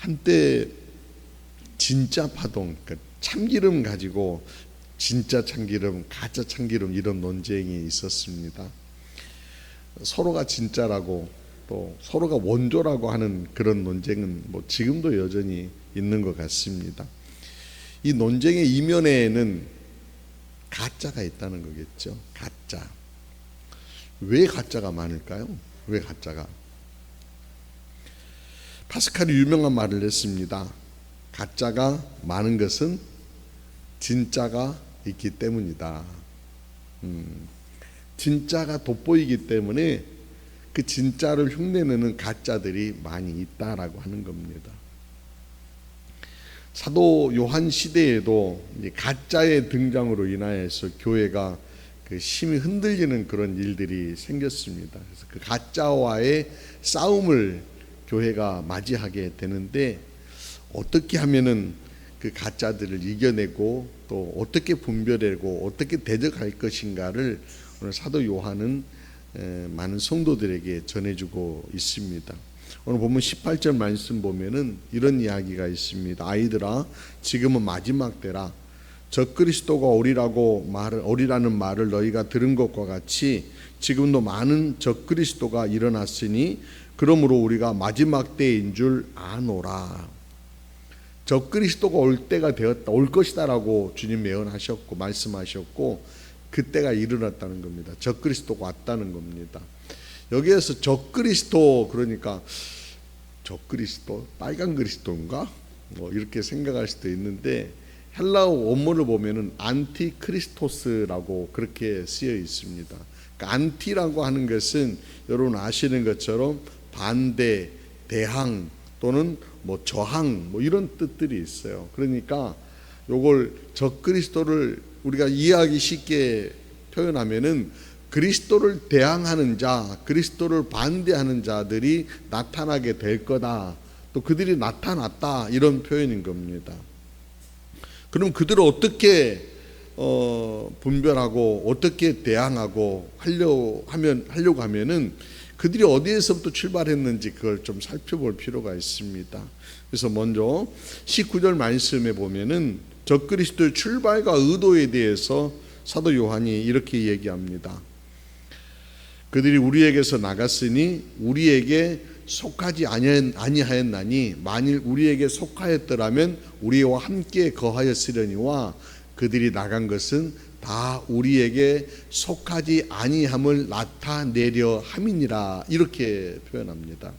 한때 진짜 파동, 그러니까 참기름 가지고 진짜 참기름, 가짜 참기름 이런 논쟁이 있었습니다. 서로가 진짜라고 또 서로가 원조라고 하는 그런 논쟁은 지금도 여전히 있는 것 같습니다. 이 논쟁의 이면에는 가짜가 있다는 거겠죠. 가짜. 왜 가짜가 많을까요? 왜 가짜가? 파스칼이 유명한 말을 했습니다. 가짜가 많은 것은 진짜가 있기 때문이다. 진짜가 돋보이기 때문에 그 진짜를 흉내내는 가짜들이 많이 있다라고 하는 겁니다. 사도 요한 시대에도 가짜의 등장으로 인하여서 교회가 심히 흔들리는 그런 일들이 생겼습니다. 그래서 그 가짜와의 싸움을 교회가 맞이하게 되는데, 어떻게 하면은 그 가짜들을 이겨내고 또 어떻게 분별하고 어떻게 대적할 것인가를 오늘 사도 요한은 많은 성도들에게 전해주고 있습니다. 오늘 보면 18절 말씀 보면은 이런 이야기가 있습니다. 아이들아, 지금은 마지막 때라. 적그리스도가 오리라는 말을 너희가 들은 것과 같이 지금도 많은 적그리스도가 일어났으니 그러므로 우리가 마지막 때인 줄 아노라. 적그리스도가 올 때가 되었다, 올 것이다라고 주님 예언하셨고 말씀하셨고 그때가 일어났다는 겁니다. 적그리스도가 왔다는 겁니다. 여기에서 적그리스도, 그러니까 적그리스도, 빨간 그리스도인가? 이렇게 생각할 수도 있는데, 헬라어 원문을 보면은 안티크리스토스라고 그렇게 쓰여 있습니다. 그러니까 안티라고 하는 것은 여러분 아시는 것처럼 반대, 대항 또는 저항 이런 뜻들이 있어요. 그러니까 요걸 적그리스도를 우리가 이해하기 쉽게 표현하면은 그리스도를 대항하는 자, 그리스도를 반대하는 자들이 나타나게 될 거다. 또 그들이 나타났다, 이런 표현인 겁니다. 그럼 그들을 어떻게 분별하고 어떻게 대항하고 하려고 하면은 그들이 어디에서부터 출발했는지 그걸 좀 살펴볼 필요가 있습니다. 그래서 먼저 19절 말씀에 보면은 적그리스도의 출발과 의도에 대해서 사도 요한이 이렇게 얘기합니다. 그들이 우리에게서 나갔으니 우리에게 속하지 아니하였나니 만일 우리에게 속하였더라면 우리와 함께 거하였으려니와 그들이 나간 것은 다 우리에게 속하지 아니함을 나타내려 함이니라, 이렇게 표현합니다.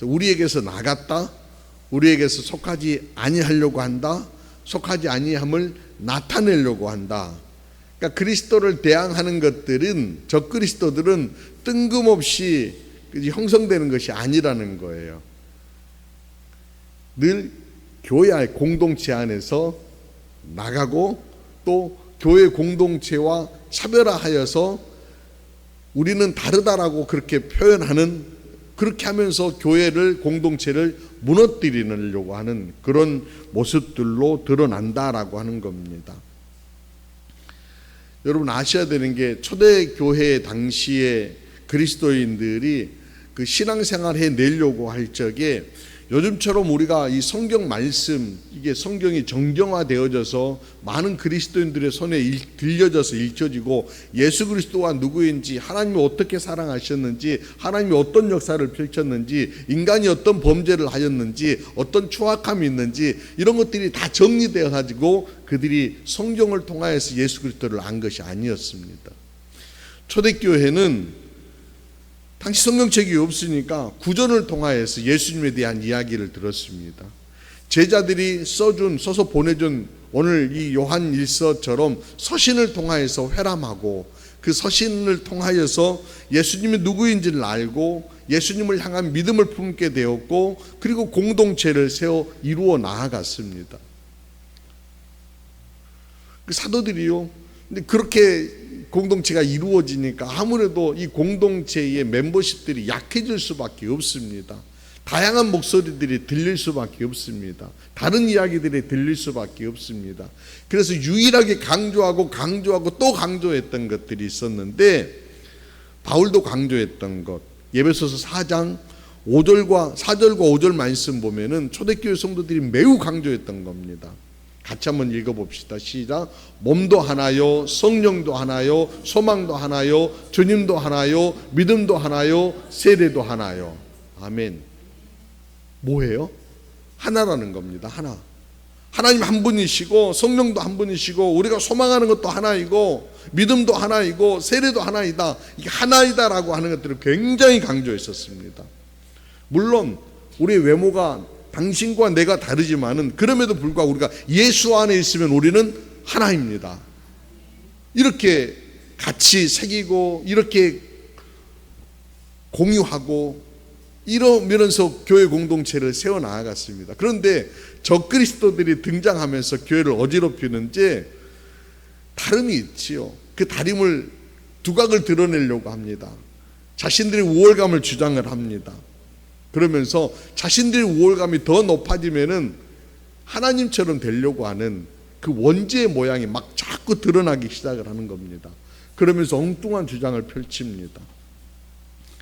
우리에게서 나갔다, 우리에게서 속하지 아니하려고 한다, 속하지 아니함을 나타내려고 한다. 그러니까 그리스도를 대항하는 것들은, 적그리스도들은 뜬금없이 형성되는 것이 아니라는 거예요. 늘 교회 공동체 안에서 나가고 또 교회 공동체와 차별화하여서 우리는 다르다라고 그렇게 표현하는, 그렇게 하면서 교회를, 공동체를 무너뜨리려고 하는 그런 모습들로 드러난다라고 하는 겁니다. 여러분 아셔야 되는 게, 초대교회 당시에 그리스도인들이 그 신앙생활 해내려고 할 적에 요즘처럼 우리가 이 성경 말씀, 이게 성경이 정경화되어져서 많은 그리스도인들의 손에 들려져서 읽혀지고 예수 그리스도가 누구인지, 하나님이 어떻게 사랑하셨는지, 하나님이 어떤 역사를 펼쳤는지, 인간이 어떤 범죄를 하였는지, 어떤 추악함이 있는지, 이런 것들이 다 정리되어 가지고 그들이 성경을 통하여서 예수 그리스도를 안 것이 아니었습니다. 초대교회는 당시 성경책이 없으니까 구전을 통하여서 예수님에 대한 이야기를 들었습니다. 제자들이 써서 보내준 오늘 이 요한 일서처럼 서신을 통하여서 회람하고 그 서신을 통하여서 예수님이 누구인지를 알고 예수님을 향한 믿음을 품게 되었고, 그리고 공동체를 세워 이루어 나아갔습니다. 그 사도들이요, 근데 그렇게 공동체가 이루어지니까 아무래도 이 공동체의 멤버십들이 약해질 수밖에 없습니다. 다양한 목소리들이 들릴 수밖에 없습니다. 다른 이야기들이 들릴 수밖에 없습니다. 그래서 유일하게 강조하고 또 강조했던 것들이 있었는데, 바울도 강조했던 것, 에베소서 4장 5절과 4절과 5절 말씀 보면은 초대교회 성도들이 매우 강조했던 겁니다. 같이 한번 읽어봅시다. 시작. 몸도 하나요, 성령도 하나요, 소망도 하나요, 주님도 하나요, 믿음도 하나요, 세례도 하나요. 아멘. 뭐예요? 하나라는 겁니다. 하나. 하나님 한 분이시고 성령도 한 분이시고 우리가 소망하는 것도 하나이고 믿음도 하나이고 세례도 하나이다. 이게 하나이다라고 하는 것들을 굉장히 강조했었습니다. 물론 우리의 외모가 당신과 내가 다르지만은 그럼에도 불구하고 우리가 예수 안에 있으면 우리는 하나입니다. 이렇게 같이 새기고 이렇게 공유하고 이러면서 교회 공동체를 세워나갔습니다. 그런데 적그리스도들이 등장하면서 교회를 어지럽히는지 다름이 있지요. 그 다름을 두각을 드러내려고 합니다. 자신들의 우월감을 주장을 합니다. 그러면서 자신들의 우월감이 더 높아지면은 하나님처럼 되려고 하는 그 원죄의 모양이 막 자꾸 드러나기 시작을 하는 겁니다. 그러면서 엉뚱한 주장을 펼칩니다.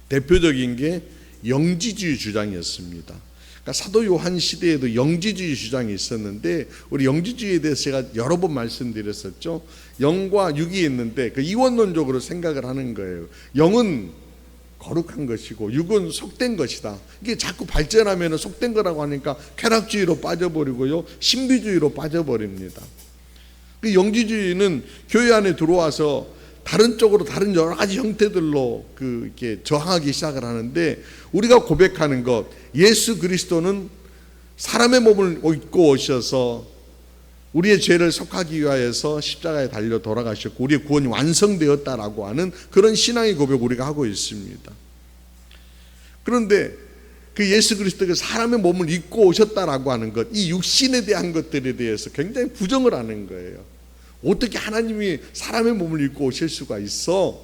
대표적인 게 영지주의 주장이었습니다. 그러니까 사도 요한 시대에도 영지주의 주장이 있었는데 우리 영지주의에 대해서 제가 여러 번 말씀드렸었죠. 영과 육이 있는데 그 이원론적으로 생각을 하는 거예요. 영은 거룩한 것이고 육은 속된 것이다. 이게 자꾸 발전하면 속된 거라고 하니까 쾌락주의로 빠져버리고요, 신비주의로 빠져버립니다. 그 영지주의는 교회 안에 들어와서 다른 쪽으로 다른 여러 가지 형태들로 이렇게 저항하기 시작을 하는데 우리가 고백하는 것, 예수 그리스도는 사람의 몸을 입고 오셔서 우리의 죄를 속하기 위하여서 십자가에 달려 돌아가셨고 우리의 구원이 완성되었다라고 하는 그런 신앙의 고백 우리가 하고 있습니다. 그런데 그 예수 그리스도가 사람의 몸을 입고 오셨다라고 하는 것, 이 육신에 대한 것들에 대해서 굉장히 부정을 하는 거예요. 어떻게 하나님이 사람의 몸을 입고 오실 수가 있어?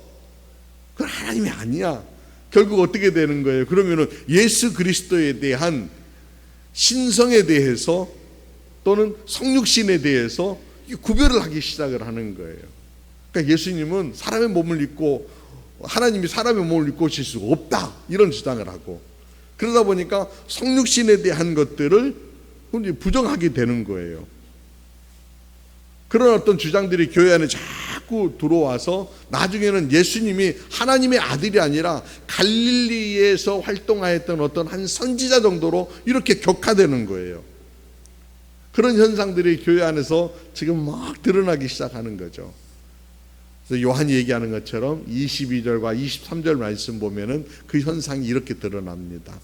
그건 하나님이 아니야. 결국 어떻게 되는 거예요? 그러면은 예수 그리스도에 대한 신성에 대해서 또는 성육신에 대해서 구별을 하기 시작을 하는 거예요. 그러니까 예수님은 사람의 몸을 입고 하나님이 사람의 몸을 입고 오실 수가 없다 이런 주장을 하고 그러다 보니까 성육신에 대한 것들을 부정하게 되는 거예요. 그런 어떤 주장들이 교회 안에 자꾸 들어와서 나중에는 예수님이 하나님의 아들이 아니라 갈릴리에서 활동하였던 어떤 한 선지자 정도로 이렇게 격화되는 거예요. 그런 현상들이 교회 안에서 지금 막 드러나기 시작하는 거죠. 그래서 요한이 얘기하는 것처럼 22절과 23절 말씀 보면은 그 현상이 이렇게 드러납니다.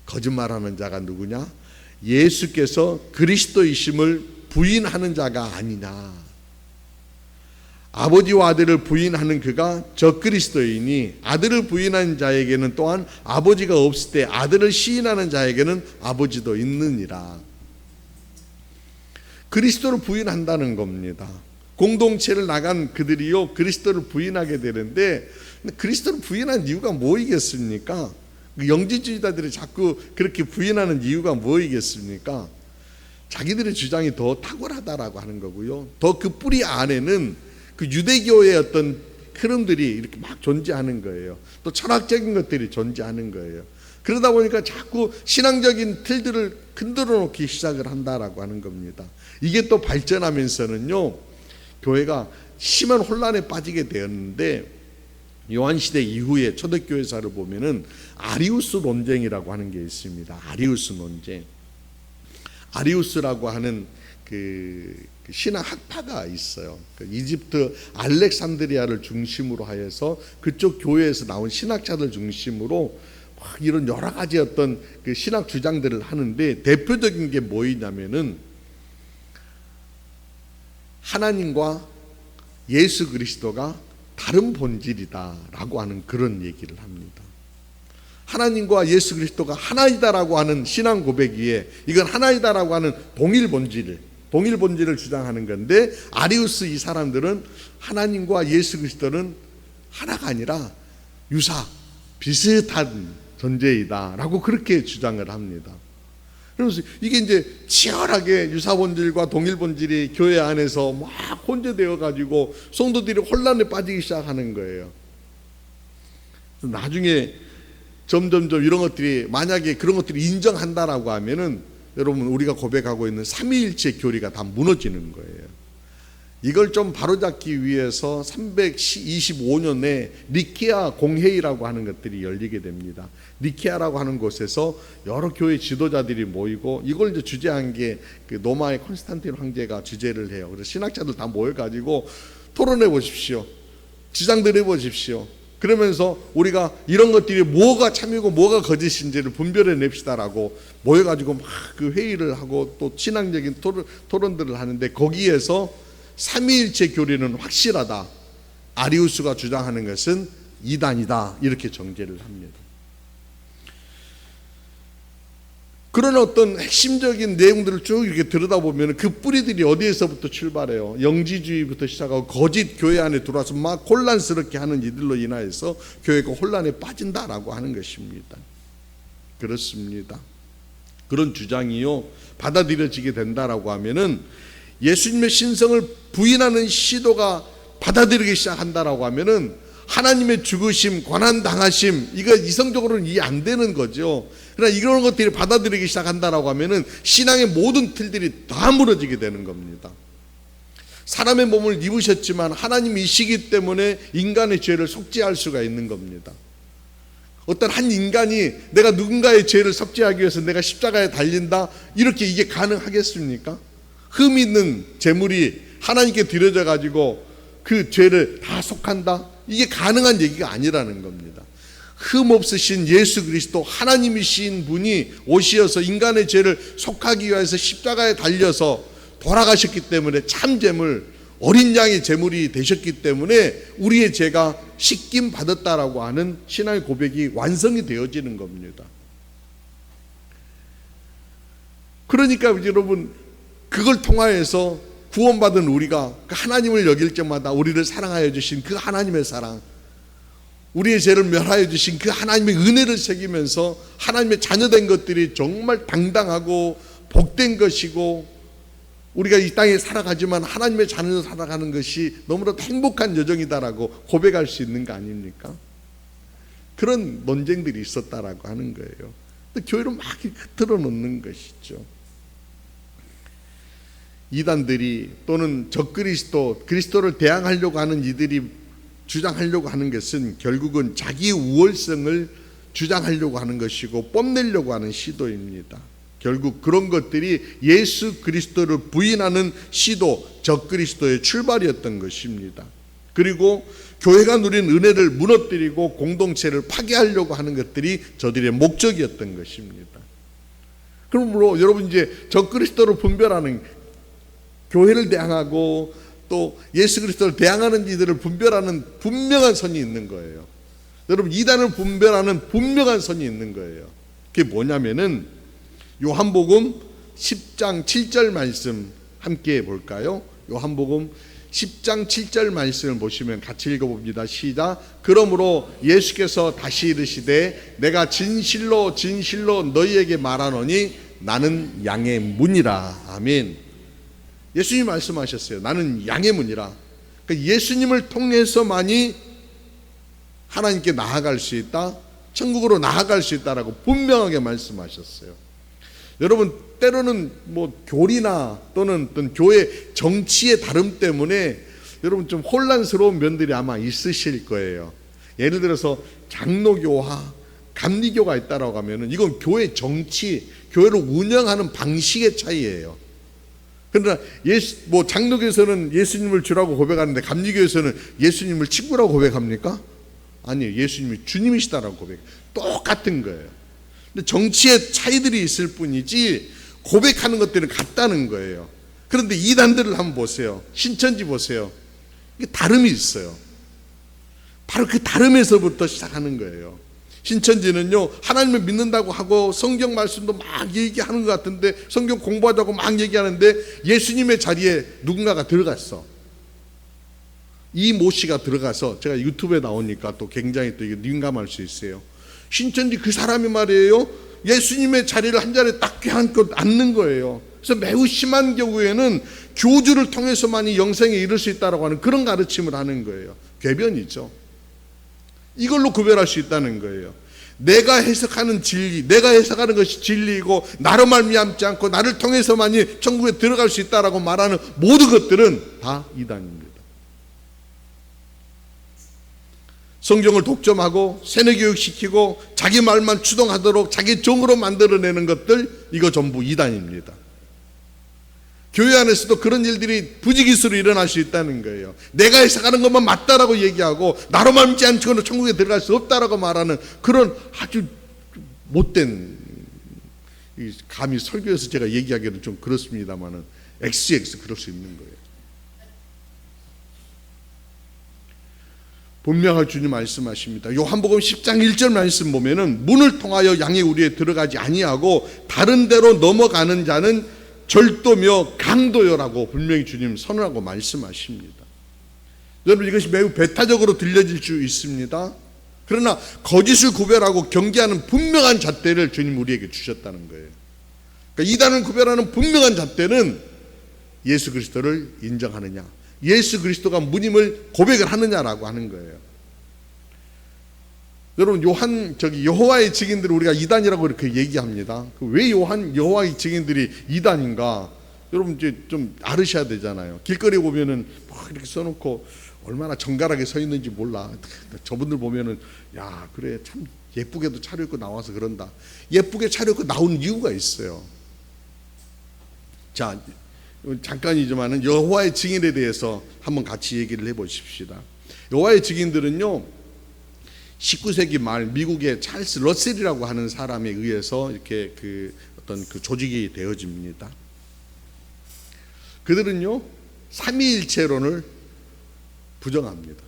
거짓말하는 자가 누구냐? 예수께서 그리스도이심을 부인하는 자가 아니냐. 아버지와 아들을 부인하는 그가 적그리스도이니 아들을 부인하는 자에게는 또한 아버지가 없을 때 아들을 시인하는 자에게는 아버지도 있느니라. 그리스도를 부인한다는 겁니다. 공동체를 나간 그들이요 그리스도를 부인하게 되는데 그리스도를 부인한 이유가 뭐이겠습니까? 영지주의자들이 자꾸 그렇게 부인하는 이유가 뭐이겠습니까? 자기들의 주장이 더 탁월하다라고 하는 거고요. 더 그 뿌리 안에는 그 유대교의 어떤 흐름들이 이렇게 막 존재하는 거예요. 또 철학적인 것들이 존재하는 거예요. 그러다 보니까 자꾸 신앙적인 틀들을 흔들어 놓기 시작을 한다라고 하는 겁니다. 이게 또 발전하면서는요 교회가 심한 혼란에 빠지게 되었는데 요한시대 이후에 초대교회사를 보면은 아리우스 논쟁이라고 하는 게 있습니다. 아리우스 논쟁. 아리우스라고 하는 그 신학 학파가 있어요. 그 이집트 알렉산드리아를 중심으로 하여서 그쪽 교회에서 나온 신학자들 중심으로 막 이런 여러 가지 어떤 그 신학 주장들을 하는데 대표적인 게 뭐이냐면은 하나님과 예수 그리스도가 다른 본질이다라고 하는 그런 얘기를 합니다. 하나님과 예수 그리스도가 하나이다라고 하는 신앙 고백 위에 이건 하나이다라고 하는 동일 본질을 주장하는 건데 아리우스 이 사람들은 하나님과 예수 그리스도는 하나가 아니라 유사 비슷한 존재이다라고 그렇게 주장을 합니다. 그래서 이게 이제 치열하게 유사 본질과 동일 본질이 교회 안에서 막 혼재되어 가지고 성도들이 혼란에 빠지기 시작하는 거예요. 나중에 점점점 이런 것들이 만약에 그런 것들이 인정한다라고 하면은 여러분 우리가 고백하고 있는 삼위일체 교리가 다 무너지는 거예요. 이걸 좀 바로잡기 위해서 325년에 니케아 공회의라고 하는 것들이 열리게 됩니다. 니케아라고 하는 곳에서 여러 교회 지도자들이 모이고 이걸 이제 주재한 게 그 로마의 콘스탄틴 황제가 주재를 해요. 그래서 신학자들 다 모여가지고 토론해 보십시오. 지장들 해보십시오. 그러면서 우리가 이런 것들이 뭐가 참이고 뭐가 거짓인지를 분별해 냅시다라고 모여가지고 막 그 회의를 하고 또 신앙적인 토론들을 하는데 거기에서 삼위일체 교리는 확실하다. 아리우스가 주장하는 것은 이단이다. 이렇게 정죄를 합니다. 그런 어떤 핵심적인 내용들을 쭉 이렇게 들여다보면 그 뿌리들이 어디에서부터 출발해요? 영지주의부터 시작하고 거짓 교회 안에 들어와서 막 혼란스럽게 하는 이들로 인하여서 교회가 혼란에 빠진다라고 하는 것입니다. 그렇습니다. 그런 주장이요 받아들여지게 된다라고 하면은 예수님의 신성을 부인하는 시도가 받아들이기 시작한다라고 하면은 하나님의 죽으심, 고난 당하심, 이거 이성적으로는 이해 안 되는 거죠. 그러나 이런 것들이 받아들이기 시작한다라고 하면은 신앙의 모든 틀들이 다 무너지게 되는 겁니다. 사람의 몸을 입으셨지만 하나님이시기 때문에 인간의 죄를 속죄할 수가 있는 겁니다. 어떤 한 인간이 내가 누군가의 죄를 속죄하기 위해서 내가 십자가에 달린다, 이렇게 이게 가능하겠습니까? 흠 있는 제물이 하나님께 드려져 가지고 그 죄를 다 속한다? 이게 가능한 얘기가 아니라는 겁니다. 흠 없으신 예수 그리스도 하나님이신 분이 오시어서 인간의 죄를 속하기 위해서 십자가에 달려서 돌아가셨기 때문에 참 제물, 어린 양의 제물이 되셨기 때문에 우리의 죄가 씻김 받았다라고 하는 신앙의 고백이 완성이 되어지는 겁니다. 그러니까 여러분 그걸 통하여서 구원받은 우리가 하나님을 여길 때마다 우리를 사랑하여 주신 그 하나님의 사랑, 우리의 죄를 멸하여 주신 그 하나님의 은혜를 새기면서 하나님의 자녀된 것들이 정말 당당하고 복된 것이고 우리가 이 땅에 살아가지만 하나님의 자녀로 살아가는 것이 너무나도 행복한 여정이다라고 고백할 수 있는 거 아닙니까? 그런 논쟁들이 있었다라고 하는 거예요. 또 교회를 막 흔들어 놓는 것이죠. 이단들이 또는 적그리스도, 그리스도를 대항하려고 하는 이들이 주장하려고 하는 것은 결국은 자기 우월성을 주장하려고 하는 것이고 뽐내려고 하는 시도입니다. 결국 그런 것들이 예수 그리스도를 부인하는 시도, 적그리스도의 출발이었던 것입니다. 그리고 교회가 누린 은혜를 무너뜨리고 공동체를 파괴하려고 하는 것들이 저들의 목적이었던 것입니다. 그러므로 여러분 이제 적그리스도를 분별하는, 교회를 대항하고 또 예수 그리스도를 대항하는 이들을 분별하는 분명한 선이 있는 거예요. 여러분 이단을 분별하는 분명한 선이 있는 거예요. 그게 뭐냐면은 요한복음 10장 7절 말씀 함께 볼까요? 요한복음 10장 7절 말씀을 보시면 같이 읽어봅니다. 시작. 그러므로 예수께서 다시 이르시되 내가 진실로 진실로 너희에게 말하노니 나는 양의 문이라. 아멘. 예수님이 말씀하셨어요. 나는 양의 문이라. 그러니까 예수님을 통해서만이 하나님께 나아갈 수 있다, 천국으로 나아갈 수 있다라고 분명하게 말씀하셨어요. 여러분 때로는 뭐 교리나 또는 어떤 교회 정치의 다름 때문에 여러분 좀 혼란스러운 면들이 아마 있으실 거예요. 예를 들어서 장로교와 감리교가 있다라고 하면은 이건 교회 정치, 교회를 운영하는 방식의 차이예요. 그러나 장로교에서는 예수님을 주라고 고백하는데 감리교에서는 예수님을 친구라고 고백합니까? 아니에요. 예수님이 주님이시다라고 고백. 똑같은 거예요. 근데 정치의 차이들이 있을 뿐이지 고백하는 것들은 같다는 거예요. 그런데 이단들을 한번 보세요. 신천지 보세요. 이게 다름이 있어요. 바로 그 다름에서부터 시작하는 거예요. 신천지는요 하나님을 믿는다고 하고 성경 말씀도 막 얘기하는 것 같은데 성경 공부하자고 막 얘기하는데 예수님의 자리에 누군가가 들어갔어. 이 모 씨가 들어가서, 제가 유튜브에 나오니까 또 굉장히 또 이게 민감할 수 있어요. 신천지 그 사람이 말이에요 예수님의 자리를 한 자리에 딱 껴안고 앉는 거예요. 그래서 매우 심한 경우에는 교주를 통해서만이 영생에 이를 수 있다고 하는 그런 가르침을 하는 거예요. 궤변이죠. 이걸로 구별할 수 있다는 거예요. 내가 해석하는 진리, 내가 해석하는 것이 진리이고 나로 말미암지 않고 나를 통해서만이 천국에 들어갈 수 있다라고 말하는 모든 것들은 다 이단입니다. 성경을 독점하고 세뇌교육시키고 자기 말만 추동하도록 자기 종으로 만들어내는 것들, 이거 전부 이단입니다. 교회 안에서도 그런 일들이 부지기수로 일어날 수 있다는 거예요. 내가 해석하는 것만 맞다라고 얘기하고 나로 말미암지 않고는 천국에 들어갈 수 없다라고 말하는 그런 아주 못된, 감히 설교에서 제가 얘기하기는 좀 그렇습니다만은 XX 그럴 수 있는 거예요. 분명하게 주님 말씀하십니다. 요한복음 10장 1절 말씀 보면은 문을 통하여 양이 우리에 들어가지 아니하고 다른 데로 넘어가는 자는 절도며 강도요라고 분명히 주님 선언하고 말씀하십니다. 여러분, 이것이 매우 배타적으로 들려질 수 있습니다. 그러나 거짓을 구별하고 경계하는 분명한 잣대를 주님 우리에게 주셨다는 거예요. 그러니까 이단을 구별하는 분명한 잣대는 예수 그리스도를 인정하느냐, 예수 그리스도가 문임을 고백을 하느냐라고 하는 거예요. 여러분, 여호와의 증인들을 우리가 이단이라고 이렇게 얘기합니다. 왜 여호와의 증인들이 이단인가? 여러분 이제 좀 알으셔야 되잖아요. 길거리 보면은 막 이렇게 써놓고 얼마나 정갈하게 서 있는지 몰라. 저분들 보면은 야, 그래, 참 예쁘게도 차려입고 나와서 그런다. 예쁘게 차려입고 나온 이유가 있어요. 자, 잠깐이지만은 여호와의 증인에 대해서 한번 같이 얘기를 해보십시다. 여호와의 증인들은요, 19세기 말 미국의 찰스 러셀이라고 하는 사람에 의해서 이렇게 어떤 조직이 되어집니다. 그들은요, 삼위일체론을 부정합니다.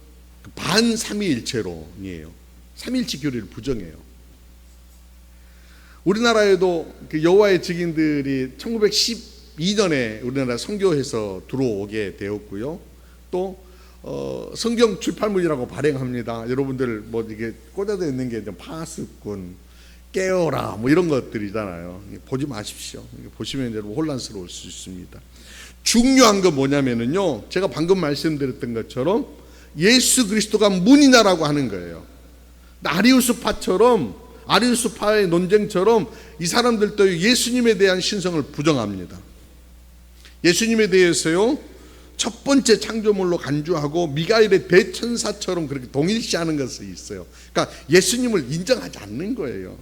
반삼위일체론이에요. 삼위일체 교리를 부정해요. 우리나라에도 여호와의 증인들이 1912년에 우리나라 선교해서 들어오게 되었고요. 또 성경 출판물이라고 발행합니다. 여러분들 뭐 이게 꽂아져 있는 게 파수꾼, 깨어라 뭐 이런 것들이잖아요. 보지 마십시오. 보시면 여러분 혼란스러울 수 있습니다. 중요한 건 뭐냐면은요, 제가 방금 말씀드렸던 것처럼 예수 그리스도가 문이냐라고 하는 거예요. 아리우스파의 논쟁처럼 이 사람들도 예수님에 대한 신성을 부정합니다. 예수님에 대해서요, 첫 번째 창조물로 간주하고 미가엘의 대천사처럼 그렇게 동일시하는 것이 있어요. 그러니까 예수님을 인정하지 않는 거예요.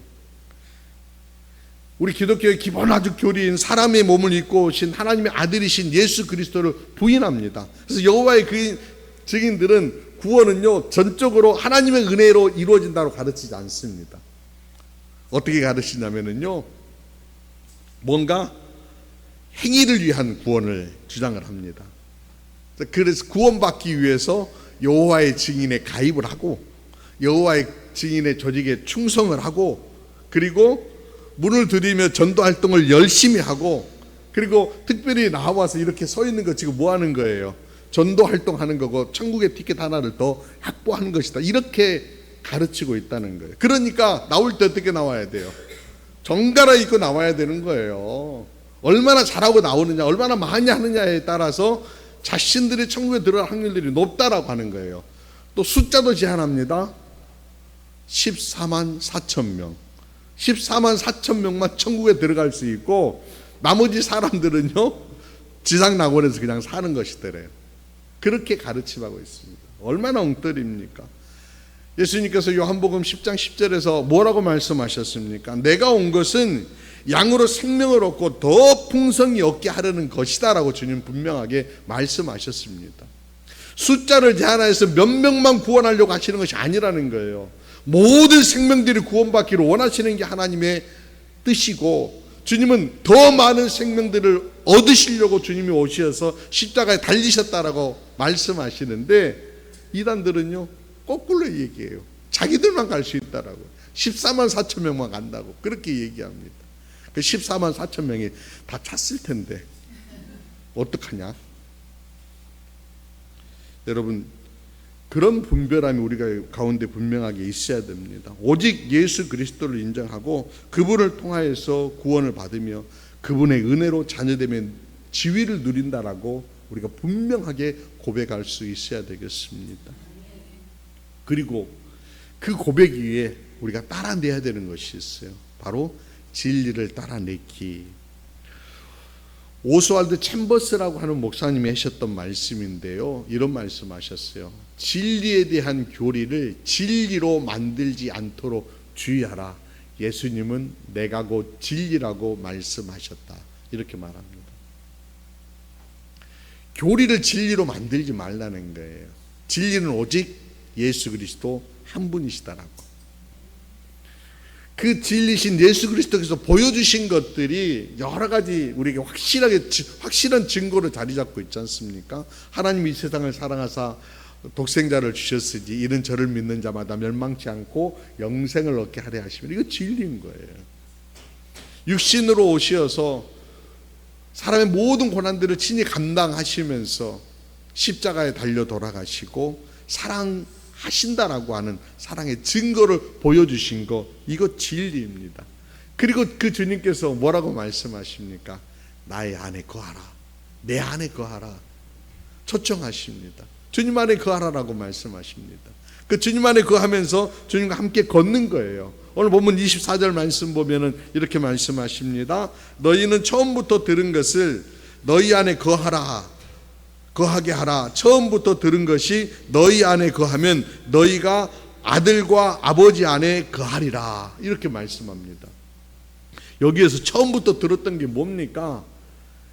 우리 기독교의 기본화적 교리인 사람의 몸을 입고 오신 하나님의 아들이신 예수 그리스도를 부인합니다. 그래서 여호와의 그 증인들은 구원은요, 전적으로 하나님의 은혜로 이루어진다고 가르치지 않습니다. 어떻게 가르치냐면요, 뭔가 행위를 위한 구원을 주장을 합니다. 그래서 구원받기 위해서 여호와의 증인에 가입을 하고 여호와의 증인의 조직에 충성을 하고, 그리고 문을 들이며 전도 활동을 열심히 하고, 그리고 특별히 나와서 이렇게 서 있는 거 지금 뭐 하는 거예요? 전도 활동하는 거고 천국의 티켓 하나를 더 확보하는 것이다. 이렇게 가르치고 있다는 거예요. 그러니까 나올 때 어떻게 나와야 돼요? 정갈아 입고 나와야 되는 거예요. 얼마나 잘하고 나오느냐, 얼마나 많이 하느냐에 따라서 자신들이 천국에 들어갈 확률들이 높다라고 하는 거예요. 또 숫자도 제한합니다. 14만 4천 명. 14만 4천 명만 천국에 들어갈 수 있고 나머지 사람들은요, 지상낙원에서 그냥 사는 것이더래요. 그렇게 가르침하고 있습니다. 얼마나 엉터리입니까? 예수님께서 요한복음 10장 10절에서 뭐라고 말씀하셨습니까? 내가 온 것은 양으로 생명을 얻고 더 풍성히 얻게 하려는 것이다 라고 주님 분명하게 말씀하셨습니다. 숫자를 제한해서 몇 명만 구원하려고 하시는 것이 아니라는 거예요. 모든 생명들이 구원받기를 원하시는 게 하나님의 뜻이고, 주님은 더 많은 생명들을 얻으시려고 주님이 오셔서 십자가에 달리셨다라고 말씀하시는데, 이단들은요 거꾸로 얘기해요. 자기들만 갈 수 있다라고. 14만 4천 명만 간다고 그렇게 얘기합니다. 그 14만 4천 명이 다 찼을 텐데 어떡하냐? 여러분, 그런 분별함이 우리가 가운데 분명하게 있어야 됩니다. 오직 예수 그리스도를 인정하고 그분을 통하여서 구원을 받으며 그분의 은혜로 자녀되면 지위를 누린다라고 우리가 분명하게 고백할 수 있어야 되겠습니다. 그리고 그 고백 위에 우리가 따라내야 되는 것이 있어요. 바로 진리를 따라내기. 오스왈드 챔버스라고 하는 목사님이 하셨던 말씀인데요, 이런 말씀하셨어요. 진리에 대한 교리를 진리로 만들지 않도록 주의하라. 예수님은 내가 곧 진리라고 말씀하셨다. 이렇게 말합니다. 교리를 진리로 만들지 말라는 거예요. 진리는 오직 예수 그리스도 한 분이시다라고. 그 진리신 예수 그리스도께서 보여주신 것들이 여러 가지 우리에게 확실한 증거로 자리 잡고 있지 않습니까? 하나님이 이 세상을 사랑하사 독생자를 주셨으니 이는 저를 믿는 자마다 멸망치 않고 영생을 얻게 하려 하시면, 이거 진리인 거예요. 육신으로 오셔서 사람의 모든 고난들을 친히 감당하시면서 십자가에 달려 돌아가시고 사랑하신다라고 하는 사랑의 증거를 보여주신 거, 이거 진리입니다. 그리고 그 주님께서 뭐라고 말씀하십니까? 나의 안에 거하라, 내 안에 거하라 초청하십니다. 주님 안에 거하라라고 말씀하십니다. 그 주님 안에 거하면서 주님과 함께 걷는 거예요. 오늘 본문 24절 말씀 보면은 이렇게 말씀하십니다. 너희는 처음부터 들은 것을 너희 안에 거하게 하라. 처음부터 들은 것이 너희 안에 거하면 너희가 아들과 아버지 안에 거하리라. 이렇게 말씀합니다. 여기에서 처음부터 들었던 게 뭡니까?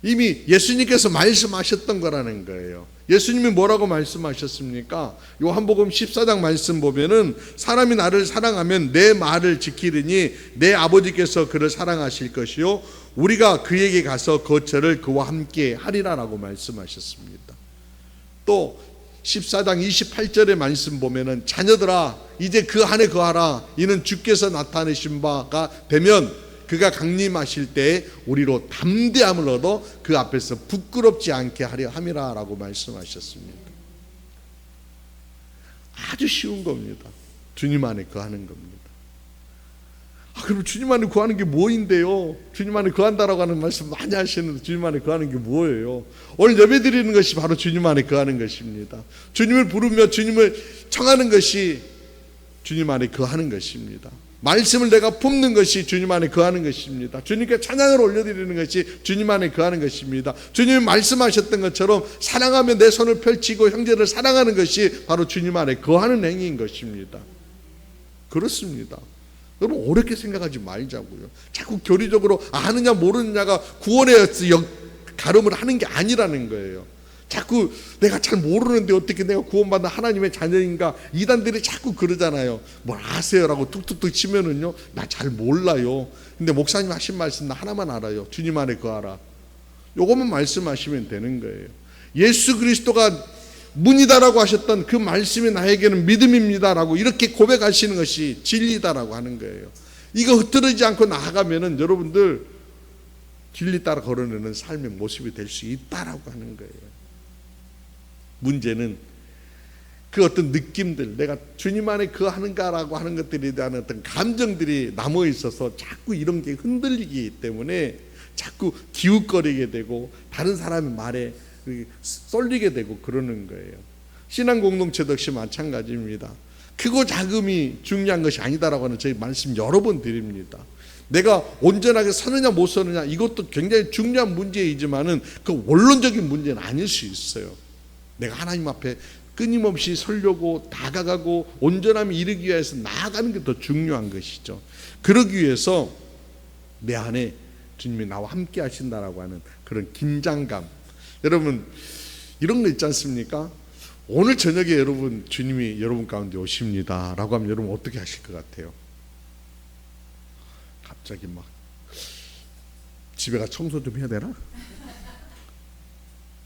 이미 예수님께서 말씀하셨던 거라는 거예요. 예수님이 뭐라고 말씀하셨습니까? 요한복음 14장 말씀 보면은 사람이 나를 사랑하면 내 말을 지키리니 내 아버지께서 그를 사랑하실 것이요 우리가 그에게 가서 거처를 그와 함께 하리라라고 말씀하셨습니다. 또 14장 28절의 말씀 보면은 자녀들아 이제 그 안에 거하라. 이는 주께서 나타내신 바가 되면 그가 강림하실 때에 우리로 담대함을 얻어 그 앞에서 부끄럽지 않게 하려 함이라 라고 말씀하셨습니다. 아주 쉬운 겁니다. 주님 안에 거하는 겁니다. 그럼 주님 안에 거하는 게 뭐인데요? 주님 안에 거한다라고 하는 말씀 많이 하시는데 주님 안에 거하는 게 뭐예요? 오늘 예배 드리는 것이 바로 주님 안에 거하는 것입니다. 주님을 부르며 주님을 청하는 것이 주님 안에 거하는 것입니다. 말씀을 내가 품는 것이 주님 안에 거하는 것입니다. 주님께 찬양을 올려드리는 것이 주님 안에 거하는 것입니다. 주님이 말씀하셨던 것처럼 사랑하며 내 손을 펼치고 형제를 사랑하는 것이 바로 주님 안에 거하는 행위인 것입니다. 그렇습니다. 여러분 어렵게 생각하지 말자고요. 자꾸 교리적으로 아느냐 모르느냐가 구원의 가름을 하는 게 아니라는 거예요. 자꾸 내가 잘 모르는데 어떻게 내가 구원받는 하나님의 자녀인가, 이단들이 자꾸 그러잖아요. 뭘 아세요라고 툭툭툭 치면은요, 나 잘 몰라요. 근데 목사님 하신 말씀 나 하나만 알아요. 주님 안에 거하라. 요것만 말씀하시면 되는 거예요. 예수 그리스도가 문이다라고 하셨던 그 말씀이 나에게는 믿음입니다라고 이렇게 고백하시는 것이 진리다라고 하는 거예요. 이거 흐트러지지 않고 나아가면은 여러분들 진리 따라 걸어내는 삶의 모습이 될 수 있다라고 하는 거예요. 문제는 그 어떤 느낌들, 내가 주님 안에 거하는가라고 하는 것들에 대한 어떤 감정들이 남아 있어서 자꾸 이런 게 흔들리기 때문에 자꾸 기웃거리게 되고 다른 사람의 말에 쏠리게 되고 그러는 거예요. 신앙 공동체도 역시 마찬가지입니다. 크고 작음이 중요한 것이 아니다라고 하는 저희 말씀 여러 번 드립니다. 내가 온전하게 서느냐 못 서느냐 이것도 굉장히 중요한 문제이지만은 그 원론적인 문제는 아닐 수 있어요. 내가 하나님 앞에 끊임없이 서려고 다가가고 온전함에 이르기 위해서 나아가는 게 더 중요한 것이죠. 그러기 위해서 내 안에 주님이 나와 함께 하신다라고 하는 그런 긴장감. 여러분 이런 거 있지 않습니까? 오늘 저녁에 여러분 주님이 여러분 가운데 오십니다 라고 하면 여러분 어떻게 하실 것 같아요? 갑자기 막 집에 가 청소 좀 해야 되나?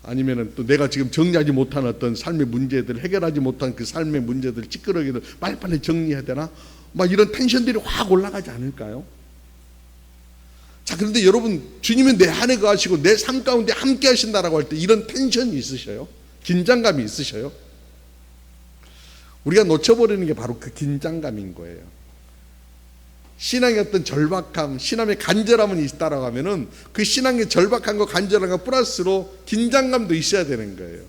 아니면은 또 내가 지금 정리하지 못한 어떤 삶의 문제들, 해결하지 못한 그 삶의 문제들, 찌끄러기들 빨리빨리 정리해야 되나? 막 이런 텐션들이 확 올라가지 않을까요? 자, 그런데 여러분 주님은 내 안에 거하시고 내 삶 가운데 함께 하신다라고 할 때 이런 텐션이 있으셔요? 긴장감이 있으셔요? 우리가 놓쳐버리는 게 바로 그 긴장감인 거예요. 신앙의 어떤 절박함, 신앙의 간절함은 있다라고 하면은 그 신앙의 절박함과 간절함과 플러스로 긴장감도 있어야 되는 거예요.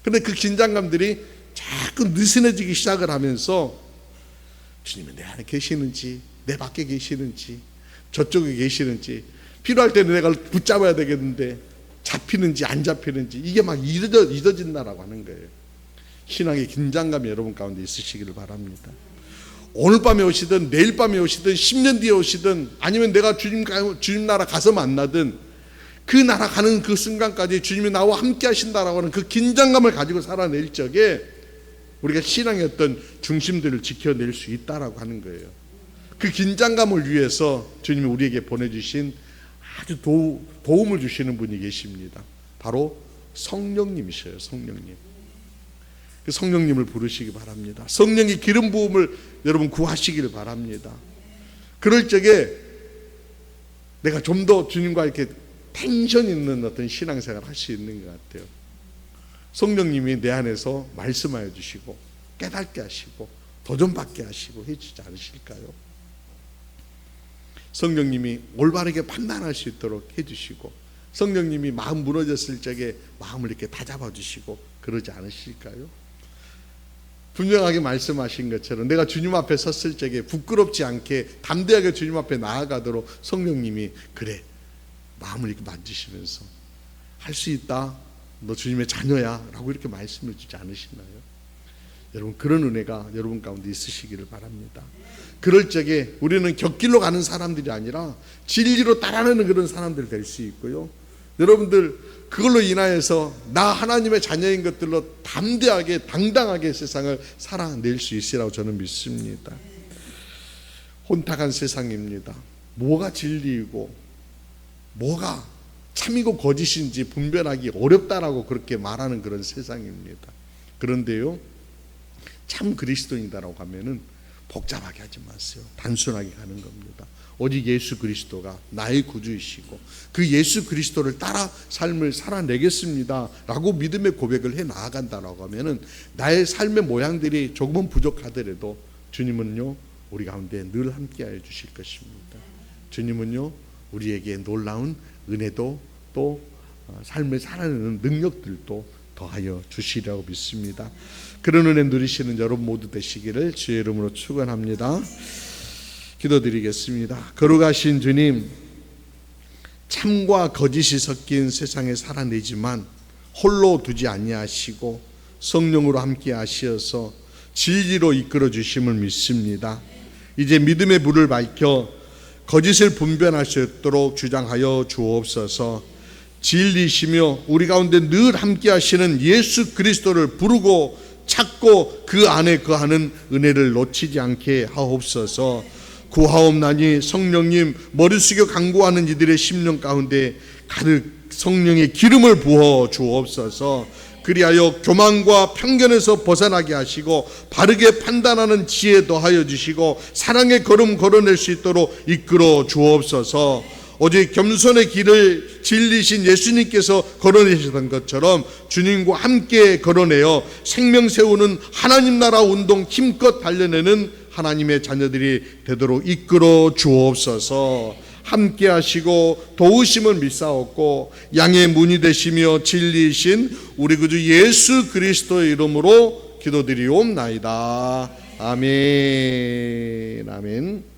그런데 그 긴장감들이 자꾸 느슨해지기 시작을 하면서 주님이 내 안에 계시는지, 내 밖에 계시는지, 저쪽에 계시는지, 필요할 때는 내가 붙잡아야 되겠는데 잡히는지 안 잡히는지, 이게 막 잊어진다라고 하는 거예요. 신앙의 긴장감이 여러분 가운데 있으시기를 바랍니다. 오늘 밤에 오시든 내일 밤에 오시든 10년 뒤에 오시든 아니면 내가 주님 나라 가서 만나든 그 나라 가는 그 순간까지 주님이 나와 함께 하신다라고 하는 그 긴장감을 가지고 살아낼 적에 우리가 신앙의 어떤 중심들을 지켜낼 수 있다라고 하는 거예요. 그 긴장감을 위해서 주님이 우리에게 보내주신 아주 도움을 주시는 분이 계십니다. 바로 성령님이셔요. 성령님. 그 성령님을 부르시기 바랍니다. 성령의 기름 부음을 여러분 구하시기를 바랍니다. 그럴 적에 내가 좀 더 주님과 이렇게 텐션 있는 어떤 신앙생활을 할 수 있는 것 같아요. 성령님이 내 안에서 말씀하여 주시고 깨닫게 하시고 도전받게 하시고 해주지 않으실까요? 성령님이 올바르게 판단할 수 있도록 해주시고 성령님이 마음 무너졌을 적에 마음을 이렇게 다잡아 주시고 그러지 않으실까요? 분명하게 말씀하신 것처럼 내가 주님 앞에 섰을 적에 부끄럽지 않게 담대하게 주님 앞에 나아가도록 성령님이 그래 마음을 이렇게 만지시면서 할 수 있다, 너 주님의 자녀야 라고 이렇게 말씀해 주지 않으시나요? 여러분 그런 은혜가 여러분 가운데 있으시기를 바랍니다. 그럴 적에 우리는 곁길로 가는 사람들이 아니라 진리로 따라가는 그런 사람들 될 수 있고요. 여러분들 그걸로 인하여서 나 하나님의 자녀인 것들로 담대하게 당당하게 세상을 살아낼 수 있으라고 저는 믿습니다. 혼탁한 세상입니다. 뭐가 진리이고 뭐가 참이고 거짓인지 분별하기 어렵다라고 그렇게 말하는 그런 세상입니다. 그런데요, 참 그리스도인이다라고 하면은 복잡하게 하지 마세요. 단순하게 가는 겁니다. 오직 예수 그리스도가 나의 구주이시고 그 예수 그리스도를 따라 삶을 살아내겠습니다 라고 믿음의 고백을 해 나아간다라고 하면은 나의 삶의 모양들이 조금은 부족하더라도 주님은요 우리 가운데 늘 함께하여 주실 것입니다. 주님은요 우리에게 놀라운 은혜도 또 삶을 살아내는 능력들도 더하여 주시리라고 믿습니다. 그런 은혜 누리시는 여러분 모두 되시기를 주의 이름으로 축원합니다. 기도드리겠습니다. 거룩하신 주님, 참과 거짓이 섞인 세상에 살아내지만 홀로 두지 아니하시고 성령으로 함께 하시어서 진리로 이끌어 주심을 믿습니다. 이제 믿음의 불을 밝혀 거짓을 분별할 수 있도록 주장하여 주옵소서. 진리시며 우리 가운데 늘 함께 하시는 예수 그리스도를 부르고 찾고 그 안에 거하는 은혜를 놓치지 않게 하옵소서. 구하옵나니 성령님 머리 숙여 간구하는 이들의 심령 가운데 가득 성령의 기름을 부어 주옵소서. 그리하여 교만과 편견에서 벗어나게 하시고 바르게 판단하는 지혜 더하여 주시고 사랑의 걸음 걸어낼 수 있도록 이끌어 주옵소서. 오직 겸손의 길을 진리신 예수님께서 걸어내셨던 것처럼 주님과 함께 걸어내어 생명 세우는 하나님 나라 운동 힘껏 달려내는 하나님의 자녀들이 되도록 이끌어 주옵소서. 함께 하시고 도우심을 믿사옵고 양의 문이 되시며 진리이신 우리 구주 예수 그리스도의 이름으로 기도드리옵나이다. 아멘. 아멘.